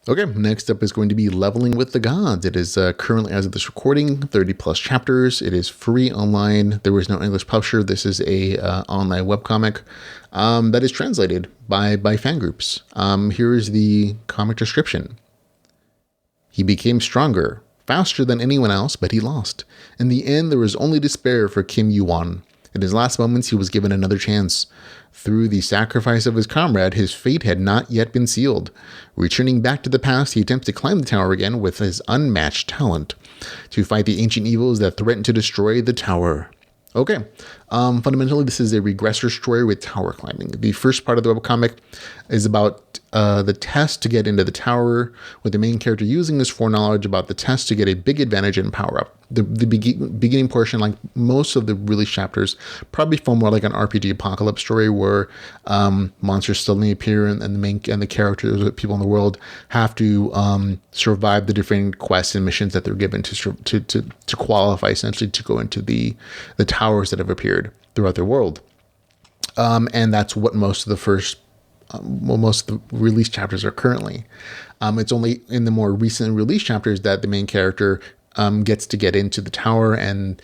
Okay, next up is going to be Leveling with the Gods. It is currently, as of this recording, 30 plus chapters. It is free online. There was no English publisher. This is a online webcomic that is translated by fan groups. Here is the comic description. He became stronger, faster than anyone else, but he lost. In the end, there was only despair for Kim YuWon. In his last moments, he was given another chance. Through the sacrifice of his comrade, his fate had not yet been sealed. Returning back to the past, he attempts to climb the tower again with his unmatched talent to fight the ancient evils that threaten to destroy the tower. Okay, fundamentally, this is a regressor story with tower climbing. The first part of the webcomic is about the test to get into the tower, with the main character using his foreknowledge about the test to get a big advantage and power up. The beginning portion, like most of the release chapters, probably feel more like an RPG apocalypse story where monsters suddenly appear and the characters, people in the world, have to survive the different quests and missions that they're given to qualify essentially to go into the towers that have appeared throughout their world. And that's what most of the release chapters are currently. It's only in the more recent release chapters that the main character gets to get into the tower, and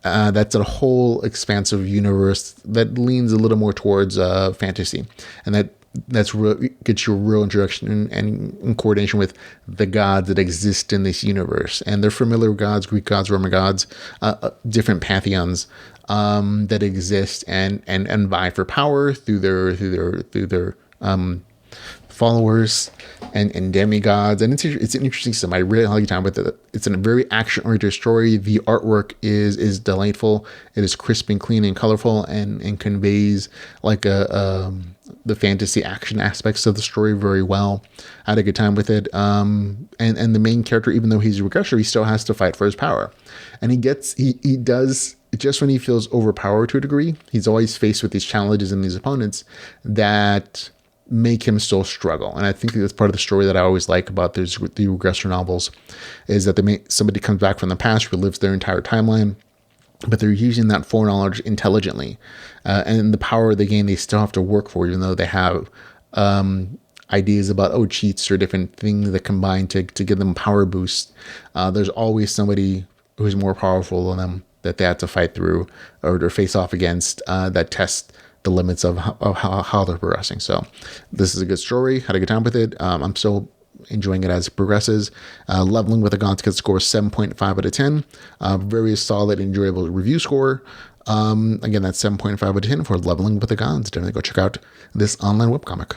that's a whole expansive universe that leans a little more towards fantasy, and gets you a real introduction and in coordination with the gods that exist in this universe. And they're familiar gods, Greek gods, Roman gods, different pantheons that exist and vie for power through their followers and demigods. And it's an interesting system. I really like time with it. It's a very action-oriented story. The artwork is delightful. It is crisp and clean and colorful and conveys like the fantasy action aspects of the story very well. I had a good time with it. And the main character, even though he's a regressor, he still has to fight for his power. And he does, just when he feels overpowered to a degree, he's always faced with these challenges and these opponents that make him still struggle. And I think that's part of the story that I always like about the regressor novels, is that somebody comes back from the past, relives their entire timeline, but they're using that foreknowledge intelligently. And the power they gain, they still have to work for, even though they have ideas about cheats or different things that combine to give them power boost. There's always somebody who's more powerful than them that they have to fight through or face off against that test the limits of how they're progressing. So this is a good story. Had a good time with it. I'm still enjoying it as it progresses. Leveling with the Gods gets score 7.5 out of 10. Very solid, enjoyable review score. Again, that's 7.5 out of 10 for Leveling with the Gods. Definitely go check out this online webcomic.